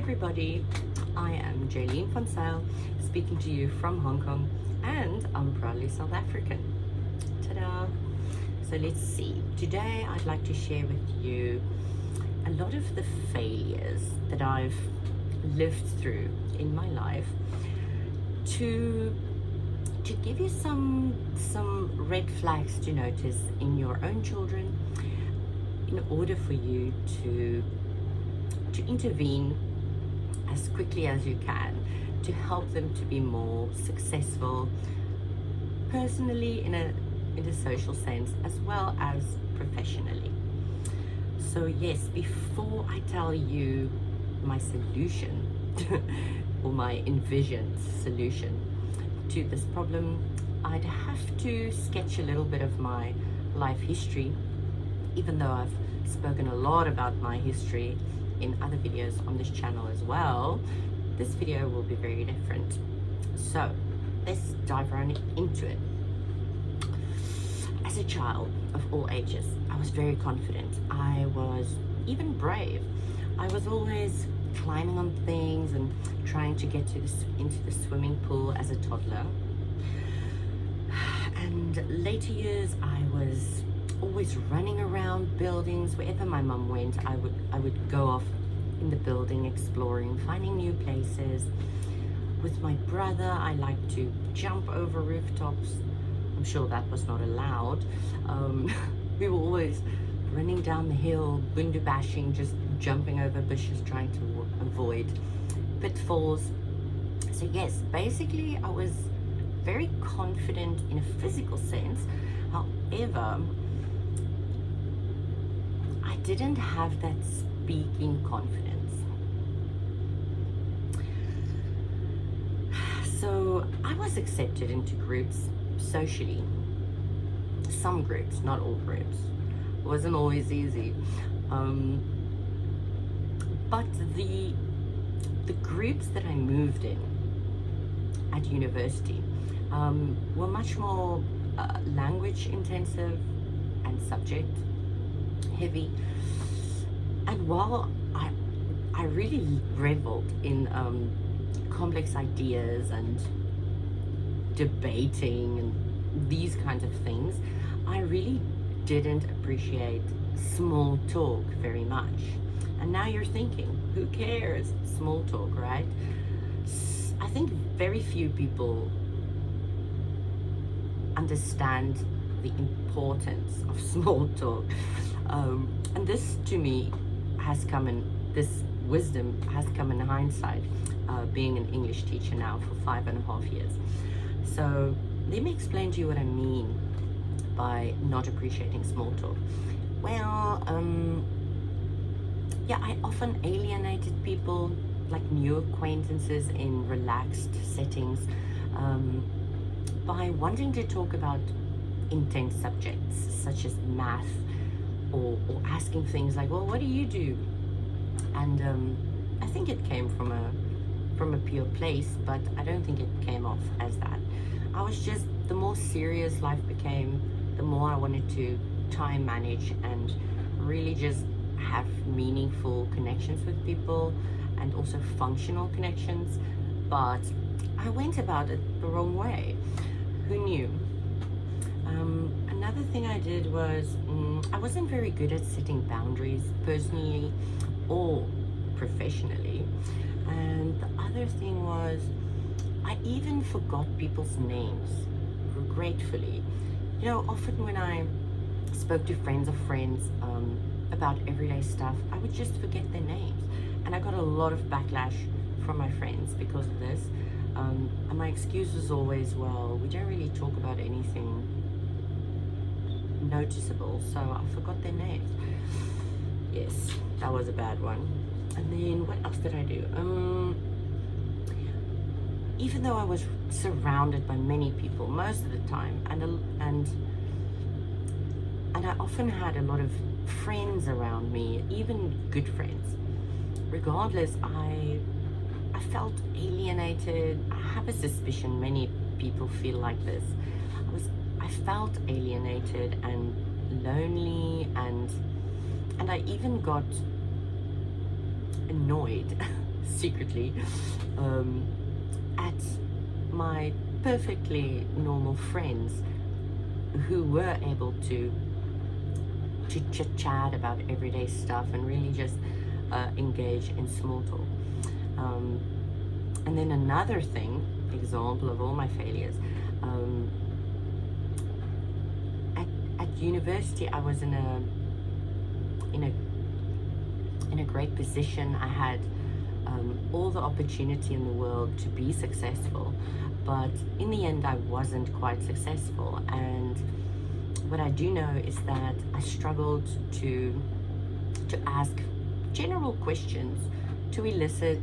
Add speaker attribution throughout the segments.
Speaker 1: everybody, I am Jaylene van Zyl, speaking to you from Hong Kong, and I'm proudly South African. Ta-da! So let's see, today I'd like to share with you a lot of the failures that I've lived through in my life to give you some red flags to notice in your own children in order for you to intervene as quickly as you can to help them to be more successful personally in a social sense as well as professionally. So yes, before I tell you my solution or my envisioned solution to this problem, I'd have to sketch a little bit of my life history, even though I've spoken a lot about my history in other videos on this channel as well. This video will be very different. So let's dive right into it. As a child of all ages, I was very confident. I was even brave. I was always climbing on things and trying to get into the swimming pool as a toddler. And later years, I was always running around buildings. Wherever my mum went, I would go off in the building, exploring, finding new places. With my brother, I liked to jump over rooftops. I'm sure that was not allowed. We were always running down the hill, bundu bashing, just jumping over bushes, trying to avoid pitfalls. So yes, basically I was very confident in a physical sense. However, I didn't have that speaking confidence. So I was accepted into groups socially. Some groups, not all groups. It wasn't always easy. But the groups that I moved in at university were much more language intensive and subject heavy. And while I really reveled in complex ideas and debating and these kinds of things, I really didn't appreciate small talk very much. And now you're thinking, who cares? Small talk, right? I think very few people understand the importance of small talk. And this to me this wisdom has come in hindsight, being an English teacher now for 5.5 years. So let me explain to you what I mean by not appreciating small talk. Well, yeah, I often alienated people, like new acquaintances in relaxed settings, by wanting to talk about intense subjects such as math or asking things like, well, what do you do? And I think it came from a pure place, but I don't think it came off as that. I was just, the more serious life became, the more I wanted to time manage and really just have meaningful connections with people and also functional connections. But I went about it the wrong way. Who knew? Another thing I did was I wasn't very good at setting boundaries personally or professionally. And the other thing was I even forgot people's names regretfully. You know, often when I spoke to friends of friends about everyday stuff, I would just forget their names. And I got a lot of backlash from my friends because of this. And my excuse was always, well, we don't really talk about anything noticeable, so I forgot their names. Yes, that was a bad one. And then what else did I do? Even though I was surrounded by many people most of the time, and I often had a lot of friends around me, even good friends, regardless, I felt alienated. I have a suspicion many people feel like this. I felt alienated and lonely, and I even got annoyed secretly at my perfectly normal friends who were able to chit chat about everyday stuff and really just engage in small talk. And then another thing, example of all my failures, at university I was in a great position. I had all the opportunity in the world to be successful, but in the end I wasn't quite successful. And what I do know is that I struggled to ask general questions, to elicit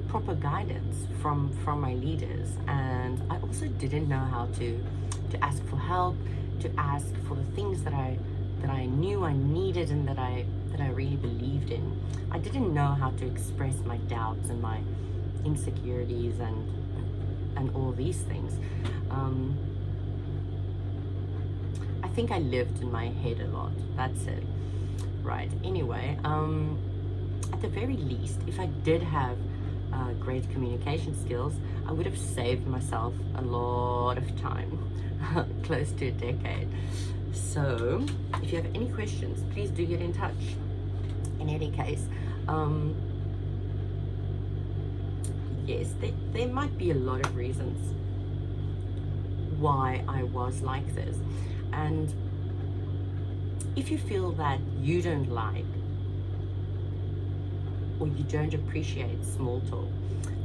Speaker 1: proper guidance from my leaders. And I also didn't know how to ask for help, to ask for the things that I knew I needed and that I really believed in. I didn't know how to express my doubts and my insecurities and all these things. I think I lived in my head a lot. That's it. Right. Anyway, at the very least, if I did have great communication skills, I would have saved myself a lot of time, close to a decade. So, if you have any questions, please do get in touch. In any case, yes, there might be a lot of reasons why I was like this. And if you feel that you don't like or you don't appreciate small talk,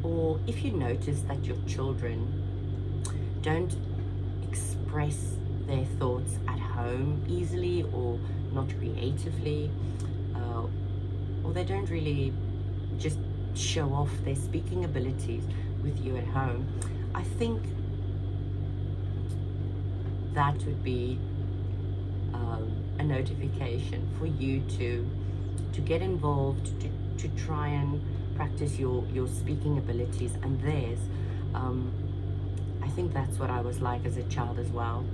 Speaker 1: or if you notice that your children don't express their thoughts at home easily or not creatively, or they don't really just show off their speaking abilities with you at home, I think that would be a notification for you to get involved, to try and practice your speaking abilities and theirs. I think that's what I was like as a child as well.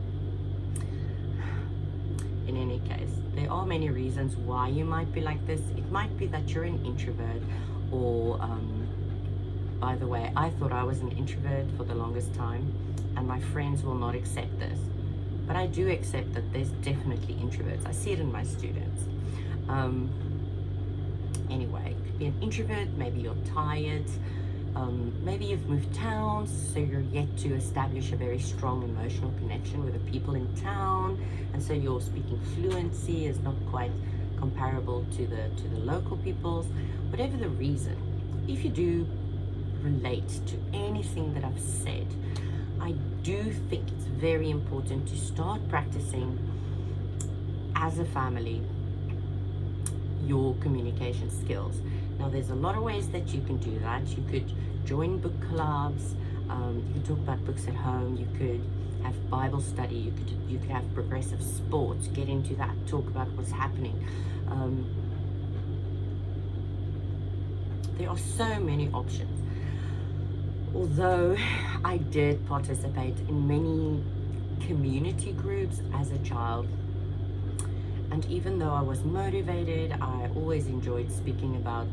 Speaker 1: In any case, there are many reasons why you might be like this. It might be that you're an introvert, or by the way, I thought I was an introvert for the longest time, and my friends will not accept this, but I do accept that there's definitely introverts. I see it in my students. Anyway, it could be an introvert. Maybe you're tired, maybe you've moved towns, so you're yet to establish a very strong emotional connection with the people in town, and so your speaking fluency is not quite comparable to the local people's. Whatever the reason, if you do relate to anything that I've said, I do think it's very important to start practicing as a family your communication skills. Now, there's a lot of ways that you can do that. You could join book clubs, you could talk about books at home, you could have Bible study, you could have progressive sports, get into that, talk about what's happening. There are so many options. Although I did participate in many community groups as a child, and even though I was motivated, I always enjoyed speaking about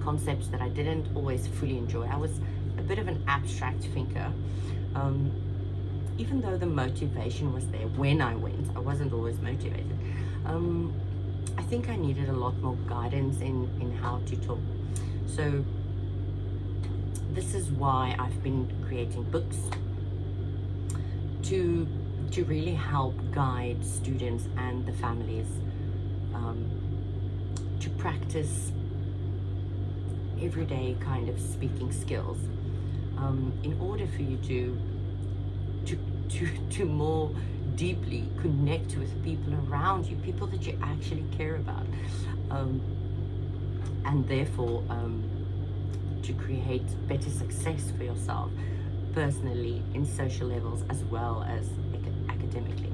Speaker 1: concepts that I didn't always fully enjoy. I was a bit of an abstract thinker. Even though the motivation was there when I went, I wasn't always motivated. I think I needed a lot more guidance in how to talk. So this is why I've been creating books to really help guide students and the families to practice everyday kind of speaking skills, in order for you to more deeply connect with people around you, people that you actually care about, and therefore to create better success for yourself personally, in social levels, as well as academically.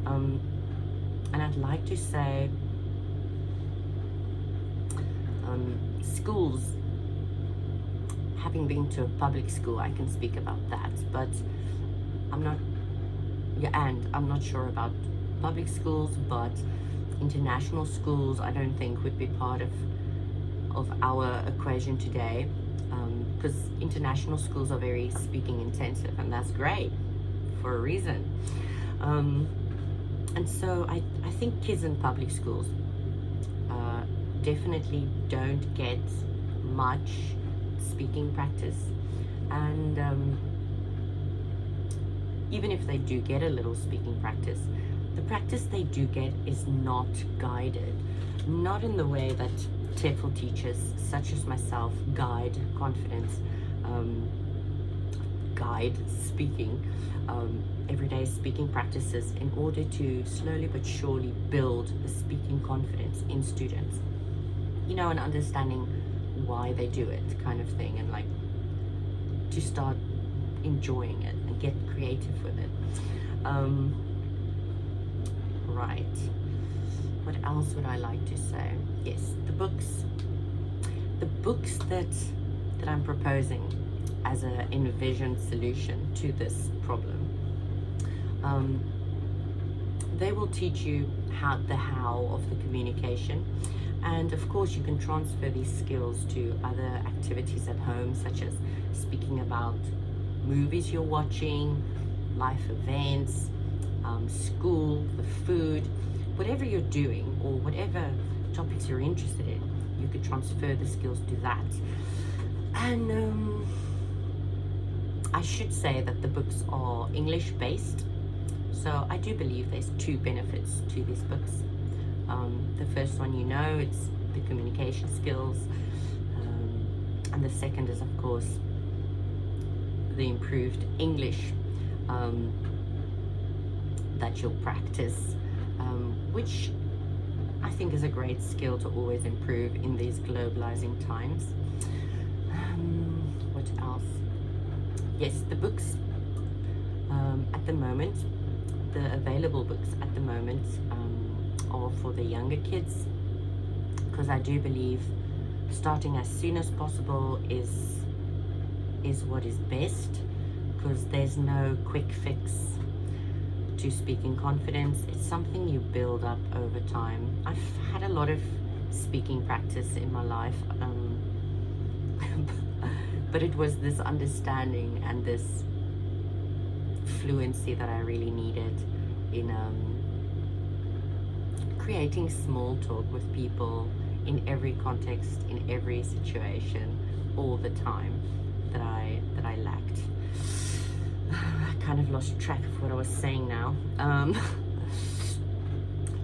Speaker 1: And I'd like to say, schools, having been to a public school, I can speak about that, but I'm not sure about public schools, but International schools, I don't think, would be part of our equation today, because international schools are very speaking intensive, and that's great for a reason. And so I think kids in public schools definitely don't get much speaking practice, and even if they do get a little speaking practice, the practice they do get is not guided, not in the way that TEFL teachers such as myself guide confidence, guide speaking, everyday speaking practices in order to slowly but surely build the speaking confidence in students, and understanding why they do it, kind of thing, and like to start enjoying it and get creative with it. Right, what else would I like to say? Yes, the books that I'm proposing as an envisioned solution to this problem, they will teach you the how of the communication, and of course you can transfer these skills to other activities at home, such as speaking about movies you're watching, life events, school, the food, whatever you're doing, or whatever topics you're interested in. You could transfer the skills to that. And I should say that the books are English based, so I do believe there's two benefits to these books. The first one, it's the communication skills, and the second is, of course, the improved English that you'll practice, which I think is a great skill to always improve in these globalizing times. What else? Yes, the books at the moment, the available books at the moment are for the younger kids, because I do believe starting as soon as possible is what is best, because there's no quick fix to speaking confidence. It's something you build up over time. I've had a lot of speaking practice in my life, but it was this understanding and this fluency that I really needed in creating small talk with people in every context, in every situation, all the time, that I lacked. I kind of lost track of what I was saying now.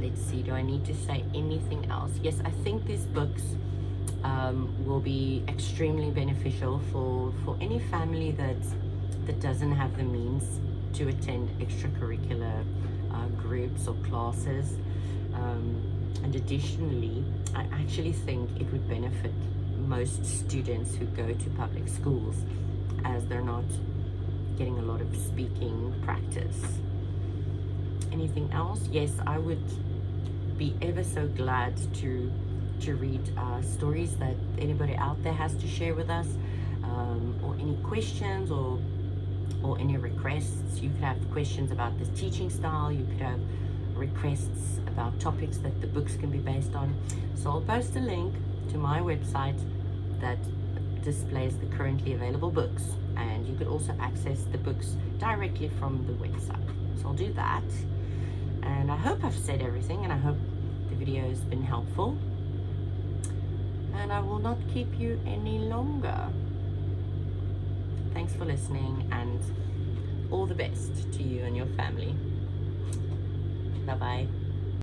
Speaker 1: Let's see, do I need to say anything else? Yes, I think these books will be extremely beneficial for any family that doesn't have the means to attend extracurricular groups or classes. And additionally, I actually think it would benefit most students who go to public schools, as they're not getting a lot of speaking practice. Anything else? Yes, I would be ever so glad to read stories that anybody out there has to share with us, or any questions or any requests. You could have questions about the teaching style, you could have requests about topics that the books can be based on. So I'll post a link to my website that displays the currently available books, and you could also access the books directly from the website. So I'll do that, and I hope I've said everything, and I hope the video has been helpful, and I will not keep you any longer. Thanks for listening, and all the best to you and your family. Bye bye.